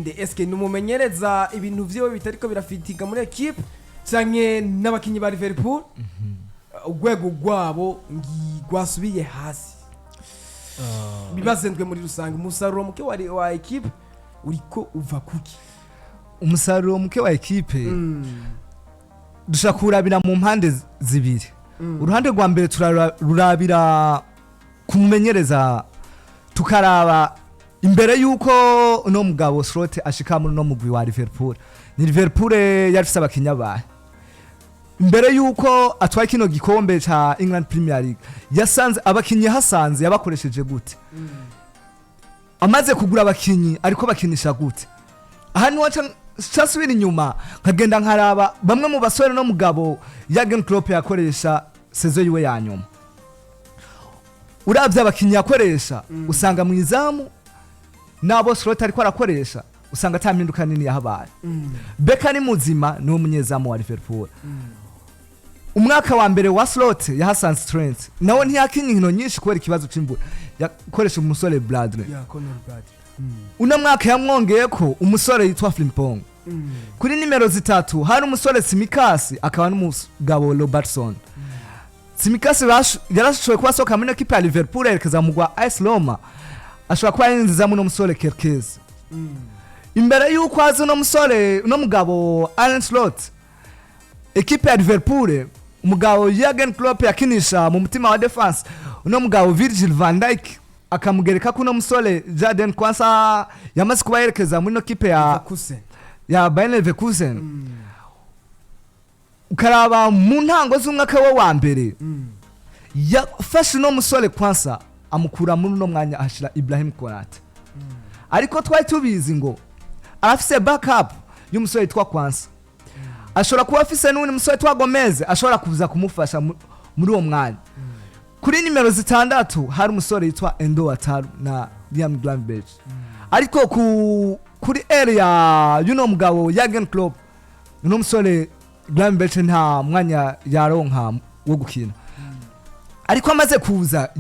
ninde eske numumenyereza ibintu vyewe bitariko birafitinga muri equipe canke n'abakinyi ba Liverpool ugwego gwabo ngwasubiye hasi bibazendwe muri rusange umusaruro muke wa equipe uriko uva kuki umusaruro muke wa equipe dushakurabira mu mpande zibiri uruhande rwa mbere turarabira kumumenyereza tukaraba imbere yuko no mugabo Slot ashika muri no mugwi wa Liverpool ni Liverpool yarifise abakinya bahe imbere yuko atwaye kino gikombe cha England Premier League yasanze abakinyi hasanze yabakoresheje gute amaze kugura abakinyi ariko bakinisha gute ahantu wacha cyasubira inyuma nkagenda nkaraba bamwe mu basore no mugabo Jurgen Klopp yakoresha sezo yiwe ya nyuma uravye abakinyi yakoresha usanga mu izamu nabo Slot ariko arakoresha usanga atampinduka nini yahabaye Beka ni muzima no munyezamu wa Liverpool umwaka wa mbere wa Slot yahasanze strength nawo ntiyakinye inkino nyinshi kubera ikibazo c'imvura yakoresha umusore Landry una mwaka yamwongeye ko umusore yitwa Frimpong kuri nimero zitatu hari umusore Simikasi akaba n'umugabo Robertson Simikasi yarashoboye kuba soka muri equipe ya Liverpool yerekeza mu gwa AS Roma ashobora kuba yinjiza mu musore Kerkez imbere yuko azi no musore no mugabo Arne Slot equipe ya Liverpool umugabo Jurgen Klopp yakinisha mu mutima wa defense no mugabo Virgil van Dijk akamugereka kuno musore Jadon Kwanza yamaze kuba yerekeza muri no equipe ya Bayer Leverkusen ukaraba mu ntango z'umwaka wa mbere yafashe no musore Kwanza amukura muri no mwanya ashira Ibrahim Konate ariko twari tubizi ngo afise backup y'umusore yitwa Kwanza ashobora kuba afise n'undi musore yitwa Gomez ashobora kuza kumufasha muri uwo mwanya kuri nimero zitandatu hari umusore yitwa Endo Wataru na Liam Granberg ariko kuri area mugabo Jurgen Klopp no musore Granberg nta mwanya yaronka wo gukina ariko amaze kuza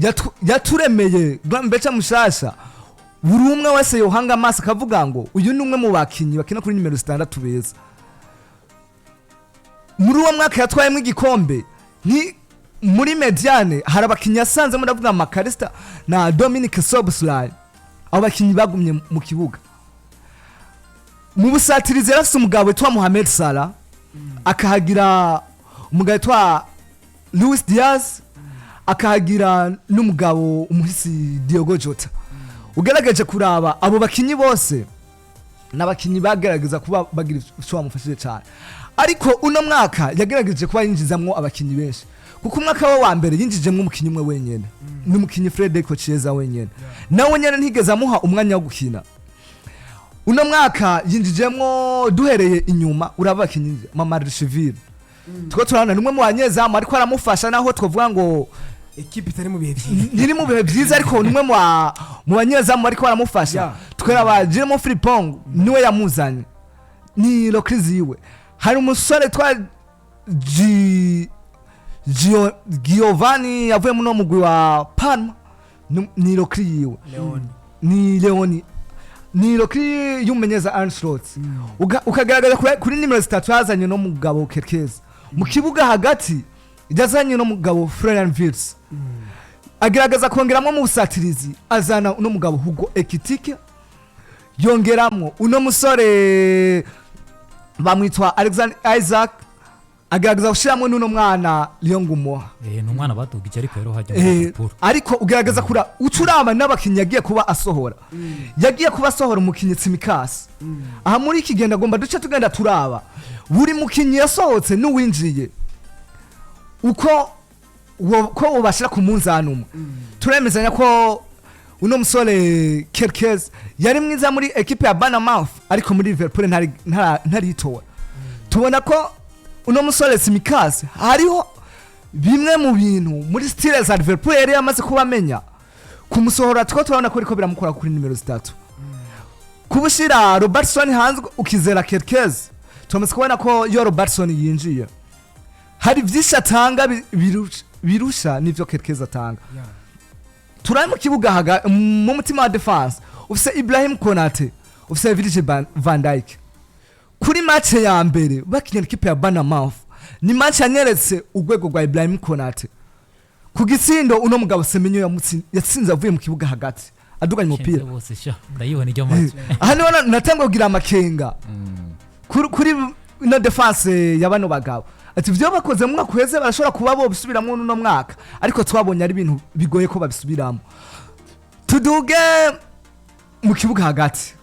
yaturemeye Granberg mushasha buri umwe wese yohanga amaso akavuga ngo uyu ni umwe mu bakinyi bakina kuri nimero 6 beza muri uwo mwaka yatwayemo igikombe ni muri mediane hari abakinyi yasanze muravuga Makarista na Dominic Soboslai abo bakinyi bagumye mu kibuga mu busatirizi yarafise umugabo witwa Mohamed Salah akahagira umugabo witwa Luis Diaz akahagira n'umugabo umuhisi Diogo Jota ugerageje kuraba abo bakinyi bose n'abakinyi bagerageza kuba bagira icyo bamufashije cyane ariko uno mwaka yagerageje kuba yinjizamwo abakinyi benshi kuko umwaka wa mbere yinjijemwe umukinyi umwe wenyene n'umukinyi Frederico Chiesa wenyene nawe nyene ntigeze amuha umwanya wo gukina uno mwaka yinjijemwo duhereye inyuma uraba abakinyi Mamarishvili tuko turana numwe mu banyezamu ariko aramufasha naho twovuga ngo equipe itari mu bihe byiza niri mu bihe byiza ariko numwe mu banyezamu ariko aramufasha tweraba Jeremy Frimpong niwe yamuzanye ni lokrizi yiwe hari umusore twa Giovanni yavuye mu mugwi wa Parma ni lokri yiwe ni lokri y'umumenyeza Arne Slot ukagaragaza kuri nimero 3 yazanye no mugabo Kerkez mu kibuga hagati yazanye no mugabo Florian Wirtz agaragaza kongeramo mu busatirizi azana no mugabo Hugo Ekitike yongeramo uno musore bamwitwa Alexander Isaac agaragaza gushiramo n'uno mwana Liyongumoha n'umwana batugije ariko rero hajya ariko ugaragaza kura ucurama n'abakinyi yagiye kuba asohora umukinyi Simikasi aha muri iki genda gomba duce tugenda turaba buri mukinyi yasohotse n'uwinjiye uko ubashira ku munzani umwe turemezanya ko uno musore Kerkez yari mwiza muri equipe ya Bournemouth ariko muri Liverpool ntaritora tubona ko uno musore Simikasi hariho bimwe mu bintu muri style za Liverpool yari yamaze kubamenya kumusohora two turabona ko ariko biramukora kuri nimero 3 kubushira Robertson hanze ukizera Kerkez tumaze kubona ko yo Robertson yinjiye hari vyinshi atanga birusha nivyo Kerkez atanga turaye mu kibuga mu mutima wa defense ufise Ibrahim Konate ufise Virgil van Dijk kuri match ya mbere bakinye ikipe ya Bournemouth ni match yanyeretse urwego rwa Ibrahim Konate ku gitsindo uno mugabo Semenyo yatsinze avuye mu kibuga hagati aduganye umupira bose sha ndayibona iryo match hano natangwa kugira amakenga kuri no defense y'abano bagabo ati vyo bakoze mu mwaka uheze barashobora kuba bo bisubiramo no mwaka ariko twabonye ari ibintu bigoye ko babisubiramo tuduge mu kibuga hagati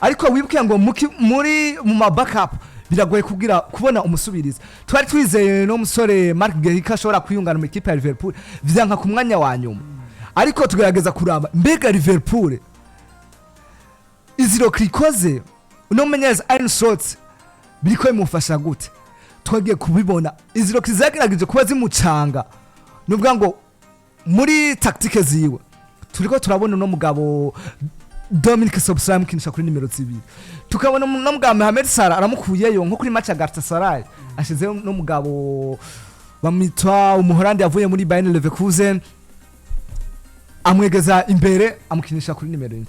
ariko wibuke ngo muri mu backup biragoye kubona umusubiriza twari twizeye no musore Mark Gehika ashobora kwiyungana mu ikipe ya Liverpool vyanka ku mwanya wa nyuma ariko tugerageza kuraba mbega Liverpool iziro krikoze uno menyeza Iron Shots biriko imufasha gute twagiye kubibona iziro kizagerageje kuba zimucanga nuvuga ngo muri tactique ziwe turiko turabona no mugabo Dominic Soboslai mukinisha kuri nimero 2 tukabona no mugabo Mohamed Salah aramukuyeyo nko kuri match ya Galatasaray ashize no mugabo bamitwa umuholandi yavuye muri Bayern Leverkusen amwegeza imbere amukinisha kuri nimero 1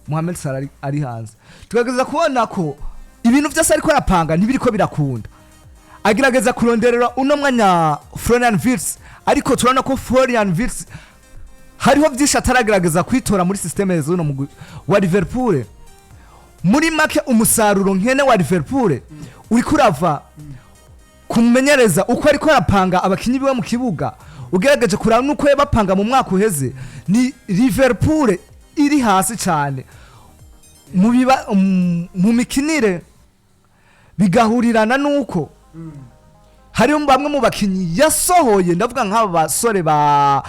Mohamed Salah ari hanze tukageza kubona ko ibintu byose ariko arapanga ntibiriko birakunda agerageza kuronderera uno mwanya Florian Wirtz ariko turabona ko Florian Wirtz hariho byinshi ataragerageza kwitora muri systeme z'uno wa Liverpool muri make umusaruro nkene wa Liverpool uri kurava kumenyereza uko ariko arapanga abakinyi biwe mu kibuga ugerageje kuraba nuko yabapanga mu mwaka uheze ni Liverpool iri hasi cyane mu mikinire bigahurirana nuko hari bamwe mu bakinyi yasohoye ndavuga nk'aba basore ba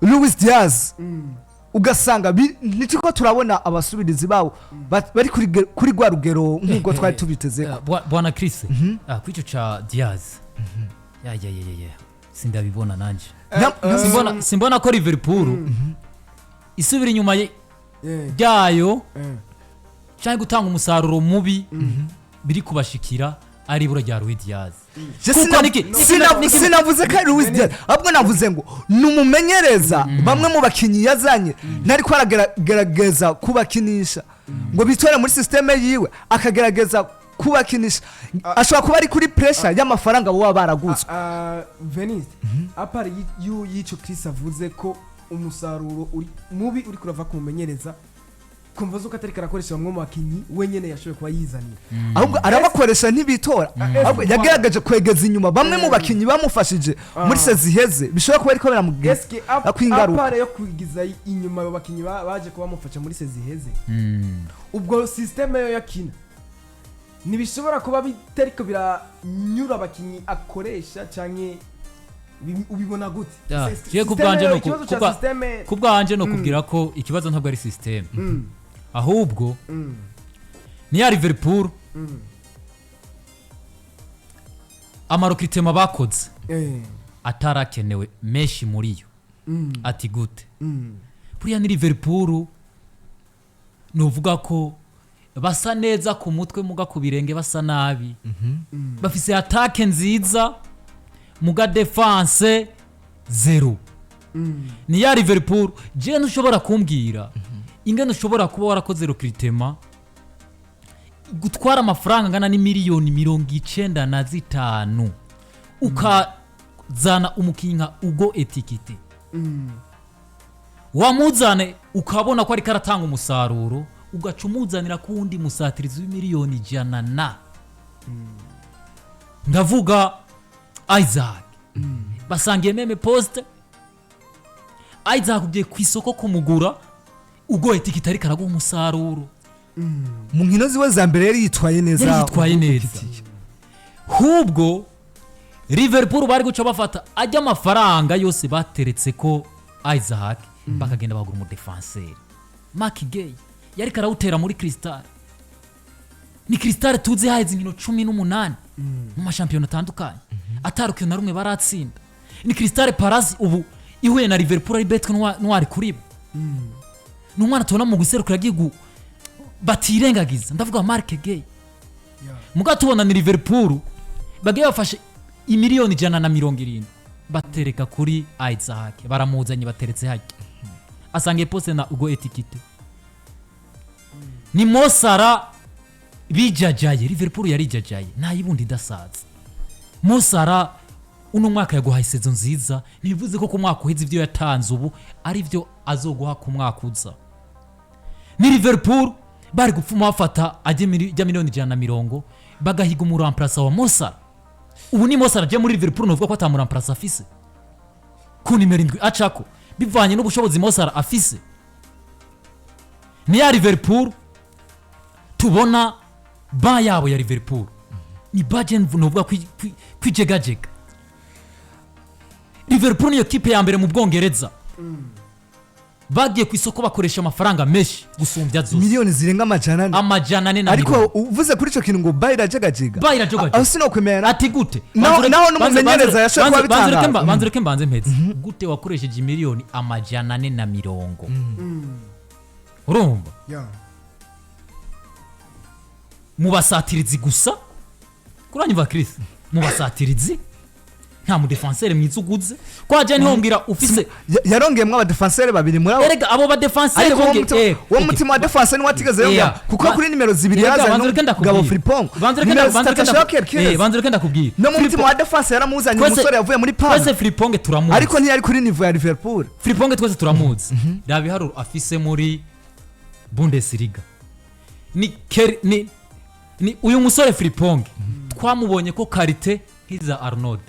Luis Diaz ugasanga nitiko turabona abasubirizi bawo bari kuri gwa rugero nk'uko twari tubiteze bwana Chris kwico cha Diaz ya sindabibona nanje simbona ko Liverpool isubira inyuma yayo cyangwa gutanga umusaruro mubi biri kubashikira ari buro rya Luis Diaz sinavuze ko Luis Diaz ahubwo navuze ngo numumenyereza bamwe mu bakinyi yazanye ntari ko aragerageza kubakinisha ngo bitore muri systeme yiwe akagerageza kubakinisha ashobora kuba ari kuri pressure y'amafaranga bo baragutswe Venice apari yico Chris avuze ko umusaruro mubi uri kurava ku mumenyereza kumva zo katari karakoresha bamwe mu bakinyi wenyene yashoboye kuba yizanira ahubwo arabakoresha ntibitora ahubwo yagerageje kwegeza inyuma bamwe mu bakinyi bamufashije muri seziheze bishobora kuba ariko baramugira akwingaruka apare yo kwigiza inyuma abo bakinyi baje kuba bamufasha muri seziheze ubwo systeme yo yakina nibishobora kuba bitariko biranyura abakinyi akoresha canke ubibona gute je kubwanje no kubwira ko ikibazo ntabwo ari system ahubwo ni ya Liverpool amarokritema bakoze atarakenewe meshi muri yo ati gute buriya ni Liverpool novuga ko basa neza ku mutwe muga ku birenge basa nabi bafise attaque nziza muga defense zero ni ya Liverpool je ntushobora kumbwira ingene ushobora kuba warakoze recruitment gutwara amafaranga ngana ni miliyoni 95 ukazana umukinka ugo etikite wamuzane ukabona ko ari karatanga umusaruro ugacumuzanira kundi musatirizi w'imiliyoni 100 ndavuga Isaac basangiye meme poste Isaac ugiye kwisoko kumugura ugoye tikiti ari karago umusaruro mu nkino ziwe za mbere yari yitwaye neza hubwo Liverpool bari guca bafata ajya amafaranga yose bateretse ko Isaac bakagenda bagura mu defenseur Mark Gay yari karawutera muri Crystal ni Crystal tuzi haizi nkino 18 mu mashampiyona atandukanye atarukiye na rumwe baratsinda ni Crystal Palace ubu ihuye na Liverpool ari betwe ntwari kuriba n'umwana tubona mu guserukira gigu batirengagiza ndavuga Mark Gay muga tubona ni Liverpool bagiye bafashe imiliyoni 170 batereka kuri Isaac baramuzanye bateretse haki asangiye poste na ugo etikite ni Mosara bijajaye. Liverpool yarijajaye nta yibundi idasaza. Mosara uno mwaka yaguhaye sezo nziza, ntibivuze ko ku mwaka uheze ivyo yatanze ubu ari byo azoguha ku mwaka uza. Ni Liverpool bari gupfuma bafata ajye miliyoni 150 bagahiga umuramplasa wa Mosara. Ubu ni Mosara je muri Liverpool novuga ko atamuramplasa afise ku nimero 7 acako bivanye n'ubushobozi Mosara afise. Ni ya Liverpool tubona ba yabo ya Liverpool ni bajen novuga kwijegajega. Liverpool niyo kipe ya mbere mu Bwongereza bagiye ku isoko bakoresha amafaranga menshi gusumbya zose, miliyoni zirenga amajana 400. Ariko uvuze kuri ico kintu ngo bayira jagajiga aho sinokwemera ati gute naho n'umumenyereza yashaka kuba bitanga. Banzureke mbanze mpeze gute wakoresheje miliyoni 450 urumva mu basatirizi gusa kuranyumva Chris, mu basatirizi nta mu defenseur mwizuguze kwaje niho mbwira ufise yarongeyemwe aba defenseur babiri muri abo. Erega abo ba defenseur bongeye wo mutima wa defenseur ni watigeze yongera kuko kuri nimero 2 yaza Gabo Frimpong banzureke ndakubwira no mutima wa defenseur yaramuzanye umusore yavuye muri Pajo. Twese Frimpong turamuzi ariko ntiyari kuri niveau ya Liverpool. Frimpong twese turamuzi rabi haruru afise muri Bundesliga ni uyu musore Frimpong twamubonye ko karite hiza Arnold.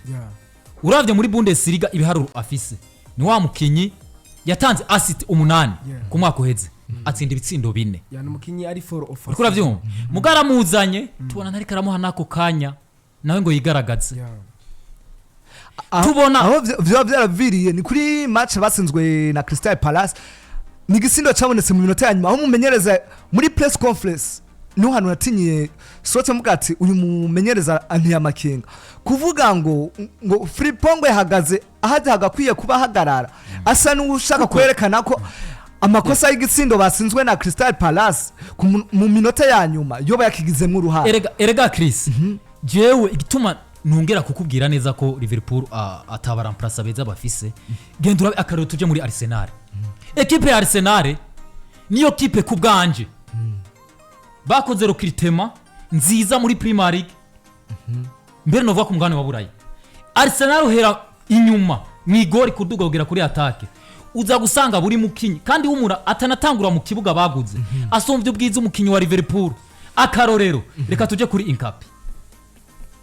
Uravye muri Bundesliga ibiharuro afise ni wa mukinyi yatanze assist 8 ku mwaka uheze atsinda ibitsindo 4. Yani mukinyi ari for offense. Uriko uravyumva mugara muzanye tubona ntari karamuha nako kanya nawe ngo yigaragaze. Tubona aho vyo vyaraviriye ni kuri match batsinzwe na Crystal Palace, ni gisindo cabonetse mu minota ya nyuma aho mumenyereza muri press conference no hano natinyiye sote mugati uyu mumenyereza antiyamakenga kuvuga ngo Frimpong yahagaze ahaje hagakwiye kuba hagarara asa n'ushaka kwerekana ko amakosa y'igitsindo basinzwe na Crystal Palace mu minota ya nyuma yoba yakigizemo uruhare. Erega Chris jewe igituma nongera kukubwira neza ko Liverpool atabaramplasa beza bafise gendura akarero tuje muri Arsenal. Equipe ya Arsenal niyo kipe kubwanje bakoze recruitment nziza muri Premier League. Mbere novuga ku mugane wa Burayi Arsenal uhera inyuma mwigori kuduga kugera kuri attaque uza gusanga buri mukinyi kandi wumura atanatangura mu kibuga baguze asomvye ubwiza umukinyi wa Liverpool akarorero. Reka tuje kuri Inkapi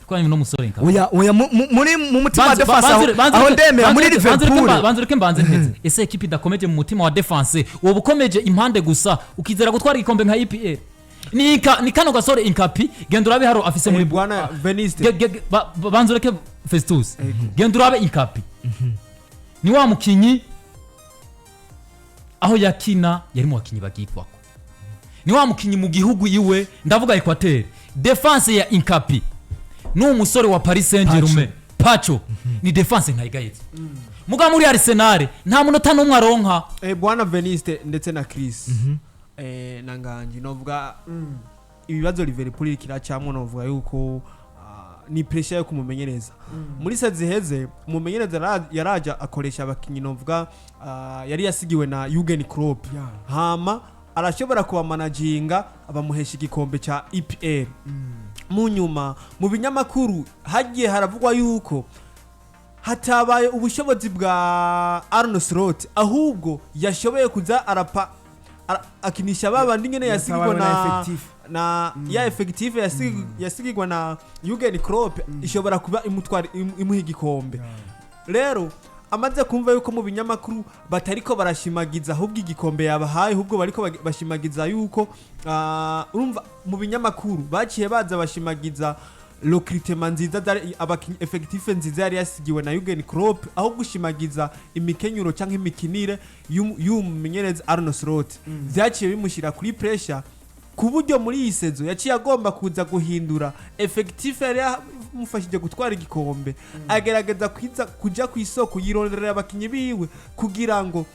kwani no musore Inkapi oya muri mu mutima wa defense aho ndemera muri Liverpool banzureke mbanze nteze ese equipe dakomeje mu mutima wa defense wo bukomeje impande gusa ukizera gutwara igikombe nka EPL. Ni kano gasore Inkapi gendurabe haro afise muri Bwana Veniste banzureke Festus gendurabe Inkapi ni wa mukinyi aho yakina yari mu bakinyi bagitwako, ni wa mukinyi mu gihugu yiwe ndavuga Equateur. Defense ya Inkapi no umusore wa Paris Saint-Germain Pajo ni defense nkayigayitse muga muri Arsenal nta munota n'umwe aronka. Bwana Veniste ndetse na Chris nanganji novuga ibibazo Liverpool kiracamwe novuga yuko ni pressure yo kumumenyereza muri seziheze umumenyereza yaraja akoresha abakinyi novuga yari yasigiwe na Jurgen Klopp hama arashobora kuba managinga abamuhesha igikombe cha EPL. Mu nyuma mu binyamakuru hagiye haravugwa yuko hatabaye ubushobozi bwa Arne Slot ahubwo yashoboye kuza akinisha babandi ngene yasigirwa na ya effective yasigirwa na Jurgen Klopp ishobora kuba imutwara imuha igikombe. Rero amaze kumva yuko mu binyamakuru batariko barashimagiza ahubwo igikombe yabahaye ahubwo bariko bashimagiza yuko urumva mu binyamakuru baciye baza bashimagiza recruitment nziza abakinyi effective nziza yari yasigiwe na Jurgen Klopp aho gushimagiza imikenyuro canke imikinire y'umumenyereza Arne Slot vyaciye bimushira kuri pressure ku buryo muri iyi sezo yaciye agomba kuza guhindura effective yari mufashije gutwara igikombe agerageza kuja ku isoko yironderera abakinyi biwe kugira ngo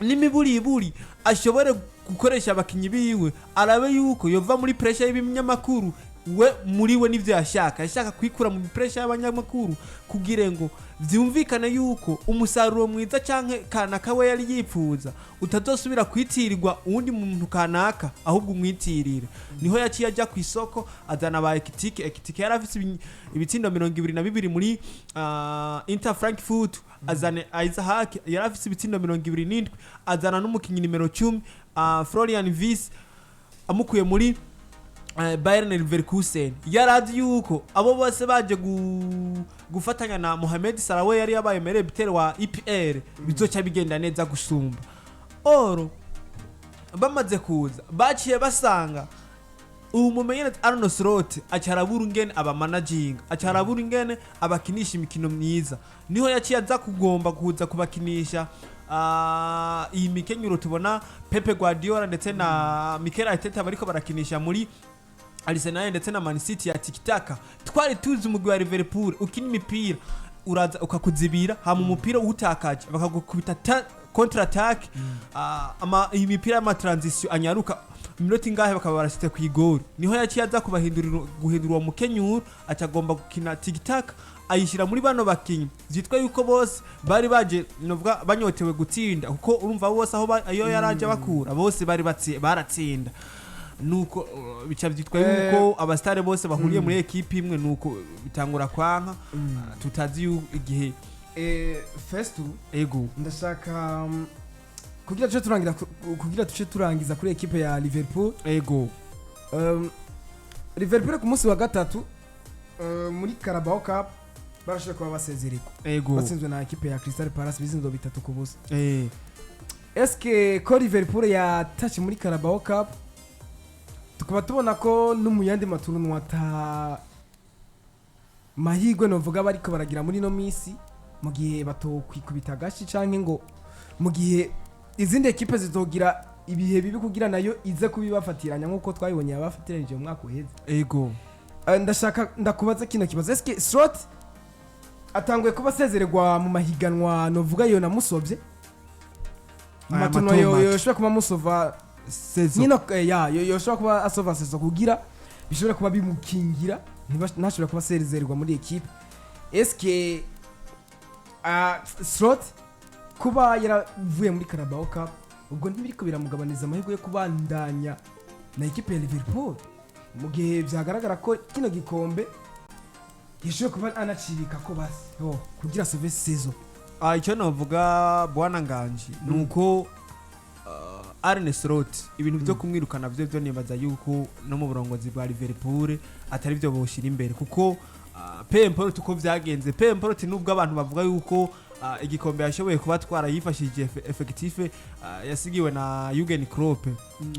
n'imiburiburi ashobore gukoresha abakinyi biwe arabe yuko yova muri pressure y'ibinyamakuru we muri we n'ivyo yashaka kwikura mu pressure y'abanyamakuru kugira ngo vyumvikane yuko umusaruro mwiza canke kanaka we yari yipfuza utazosubira kwitirirwa uwundi muntu kanaka ahubwo umwitirire. Niho yaciye ajya ku isoko azana ba Ekitike yari afise ibitsindo 22 muri Inter Frankfurt, azana Isaac yari afise ibitsindo 27, azana n'umukinyi nimero 10 Florian Wirtz amukuye muri Bayern Leverkusen. Yarazi yuko abo bose baje gufatanya na Mohamed Salah yari yabaye mere bitero wa IPR bizoca bigenda neza gusumba. Oro bamaze kuza baciye basanga ubu mumenyere Arne Slot acarabura ingene aba managing, acarabura ingene abakinisha imikino myiza. Niho yaciye aza kugomba kuza kubakinisha iyi mikenyuro tubona Pepe Guardiola ndetse na Mikel Arteta bariko barakinisha muri Arsenal ndetse na Man City ya tikitaka. Twari tuzi umugwi wa Liverpool ukina imipira uraza ukakuzibira hama umupira utakaje bakagukubita counter attack, iyi mipira y'ama transition anyaruka minota ingahe bakaba barashitse ku igori. Niho yaciye aza guhindura uwo mukenyuro acagomba gukina tikitaka ayishira muri bano bakinyi zitwa yuko bose bari baje novuga banyotewe gutsinda kuko urumva bose aho ayo yaraje bakura bose bari baratsinda. Nuko bica byitwa yuko abastare bose bahuriye muri equipe imwe nuko bitangura kwanka tutazi igihe Festu ego ndashaka kugira tuce turangiza kuri equipe ya Liverpool ego. Liverpool ku munsi wa gatatu muri Carabao Cup barashobora kuba basezereko ego batsinzwe na equipe ya Crystal Palace bizindo 3-0. Eske ko Liverpool yatache muri Carabao Cup tukaba tubona ko n'umuyandi maturunwa ta mahigwe novuga bariko baragira muri no misi mu gihe batokwikubita gashi canke ngo mu gihe izindi equipe zizogira ibihe bibi kugira nayo ize kubibafatiranya nkuko twabibonye abafatiranyije mu mwaka uheze ego. Ndashaka ndakubaza kino kibazo, eske Slot atangwe kuba sezererwa mu mahiganwa novuga yo namusovye matono yoshobora kuba musova sezo nyino yoshobora kuba asova sezo kugira bishobora kuba bimukingira ntashobora kuba sezererwa muri equipe. Eske Slot kuba yaravuye muri Carabao Cup ubwo ntibiriko biramugabaniza amahirwe yo kubandanya na equipe ya Liverpool mu gihe byagaragara ko kino gikombe yishobora kuba anacibika ko basi kugira sove sezo. Icyo navuga bwana Nganji nuko Arne Slot ibintu byo kumwirukana byo nibaza yuko no mu burongozi bwa Liverpool atari byo boshira imbere kuko Pemport uko vyagenze Pemport nubwo abantu bavuga yuko igikombe yashoboye kubatwara yifashije effective yasigiwe na Jurgen Klopp.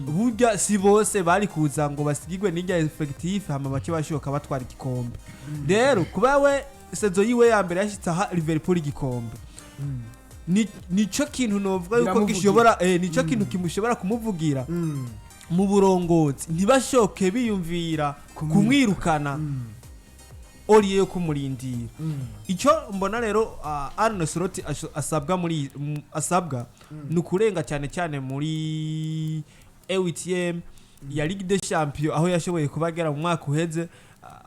Burya si bose bari kuza ngo basigirwe n'ijya effective hama bace bashoka batwara igikombe. Rero kuba we sezo yiwe ya mbere yashitse aha Liverpool igikombe nico kintu novuga yuko gishobora nico kintu kimushobora kumuvugira mu burongozi ntibashoke biyumvira kumwirukana oriye yo kumurindira. Icyo mbona rero Arne Slot asabwa nukurenga cyane muri EWTM ya Ligue des Champions aho yashoboye kubagera mu mwaka uheze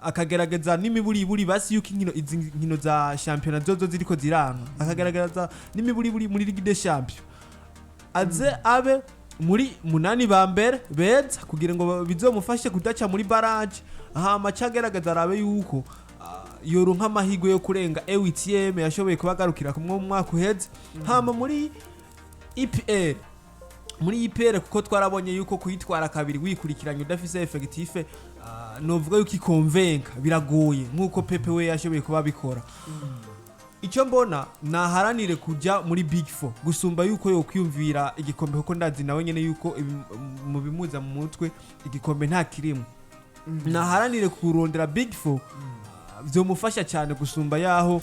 akagerageza n'imiburi basi yuko inkino za championnat zozo ziriko ziranga akagerageza n'imiburi muri Ligue des Champions aze abe muri munani ba mbere beza kugira ngo bizomufashe kudaca muri barrage hama cagerageza arabe yuko yoronka amahirwe yo kurenga EWTM yashoboye kubagarukira kumwe mu mwaka uheze. Hama muri IPR kuko twarabonye yuko kuyitwara kabiri wikurikiranye udafise effective novuga yuko ikonvenka biragoye nkuko Pepe we yashoboye kuba bikora. Icyo mbona naharanire kujya muri Big 4 gusumba yuko yo kwiyumvira igikombe kuko ndazi nawe nyene yuko mu bimuza mu mutwe igikombe nta kirimo. Naharanire kurondera Big 4 vyomufasha cyane gusumba yaho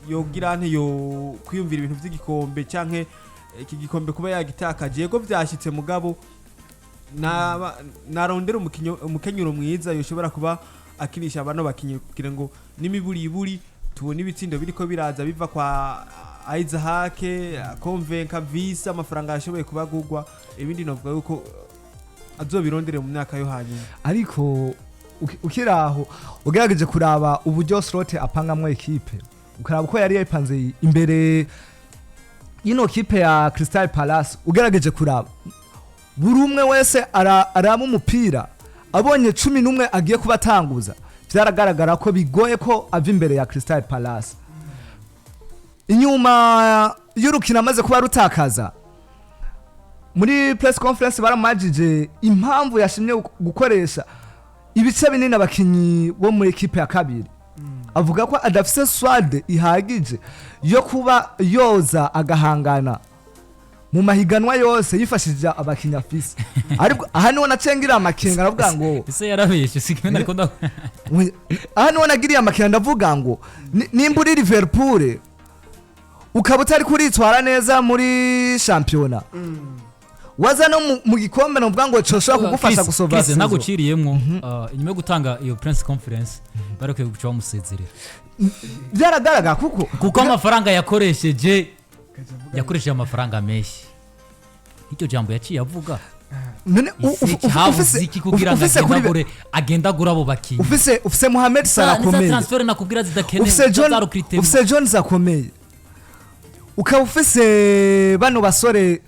yogira nte yo kwiyumvira ibintu by'igikombe canke iki gikombe kuba yagitakaje yego vyashitse mugabo narondera umukenyuro mwiza yoshobora kuba akinisha abano bakinyi kugira ngo nimiburi tubone ibitsindo biriko biraza biva kwa Isaac konvenka visa amafaranga yashoboye kubagurwa ibindi novuga yuko azobirondere mu myaka yo hanyuma. ariko ukiraho ugerageje kuraba uburyo Slot apangamwe ekipe ukaraba uko yari yapanze imbere ino kipe ya Crystal Palace ugerageje kuraba buri umwe wese araba umupira abonye 11 agiye kubatanguza byaragaragara ko bigoye ko ava imbere ya Crystal Palace inyuma y'urukino amaze kuba rutakaza muri press conference baramajije impamvu yashimye gukoresha ibice binini abakinyi bo muri ekipe ya kabiri avuga ko adafise swade ihagije yo kuba yoza agahangana mu mahiganwa yose yifashije abakinyi afise ariko aha niho nacengira amakenga aravuga ngo ese yarabeshe sikenda ariko aha niho nagiriye amakenga ndavuga ngo nimba uri Liverpool ukaba utari kuritwara neza muri shampiyona waza no mu gikombe no mvuga ngo coshobora kugufasha gusova season naguciriyemwo inyuma yo gutanga iyo press conference barakwiye guca bamusezerera byaragaragara kuko amafaranga yakoresheje amafaranga menshi icyo jambo yaciye avuga none ufise kugira ngo agenda gura abo bakinyi ufise Mohamed Salah komeye transfer nakubwira zidakeneye ufise John zakomeye ukaba ufise bano basore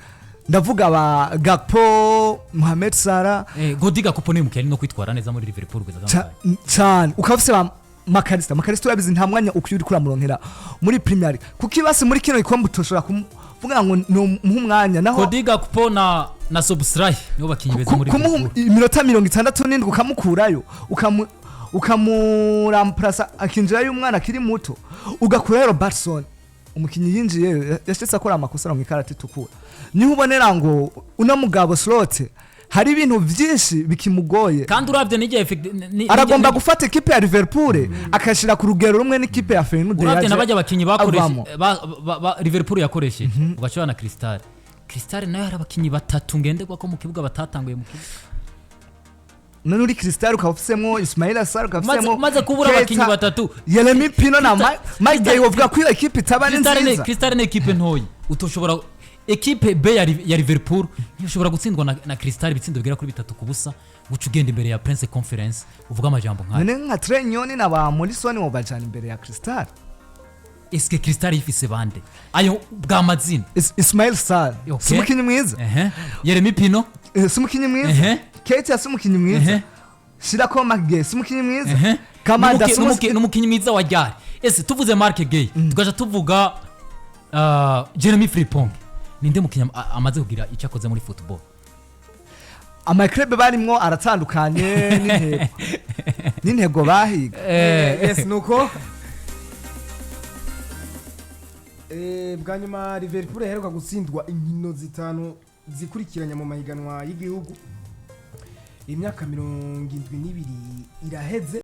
ndavuga ba Gakpo Mohamed Salah Godi Gakpo ni mukeni no kwitwara neza muri Liverpool cyane ukaba ufise ba Makarista urabizi nta mwanya ukuri kuramuronkera muri Premier League kukibase muri kino ikombe utoshora kuvuga ngo no umwanya naho Godi Gakpo na Sosthene nibo bakinyi beza muri Liverpool iminota 67 ukamukurayo ukamuramprasa akinjira y'umwana kiri muto ugakurayo Robertson umukinyi yinjiye yashitse akora amakosa mu ikarati tukura niho ubonera ngo una mugabo Slot hari ibintu byinshi bikimugoye kandi uravye nije aragomba gufata ekipe ya Liverpool akashira ku rugero rumwe n'ikipe ya Feyenoord uravye nabajya abakinyi bakoreshe Liverpool yakoresheje ugacana na Crystal nayo hari abakinyi batatu ngenderwa ko mu kibuga batatanguye mu kibuga none uri Crystal ukafisemo Ismaila Sarr ukafisemo maze kubura abakinyi batatu Yeremi Pino na Mike Gay uvuga ko ekipe tabane nziza Crystal ne ekipe ntoyi utoshobora ekipe B ya Liverpool nishobora gutsindwa na Crystal bitsindo bigera kuri 3-0 guca ugenda imbere ya Press Conference uvuga amajambo nk'ayo none nka Trenyoni na ba Morrison wo bajana imbere ya Crystal eske Crystal ifise bande ayo bwa mazina Ismail Sarr sumukinyi mwiza Yeremi Pino sumukinyi mwiza Keita sumukinyi mwiza Shirako Magge sumukinyi mwiza Kamada sumukinyi mwiza wa Gari ese tuvuze Mark Gay tugaje tuvuga Jeremy Frimpong ninde mukinya amaze kugira icyo akoze muri football amaklebe barimwo aratandukanye n'intego bahiga yes nuko bwa nyuma Liverpool yaheruka gutsindwa inkino zitanu zikurikiranya mu mahiganwa y'igihugu imyaka 72 iraheze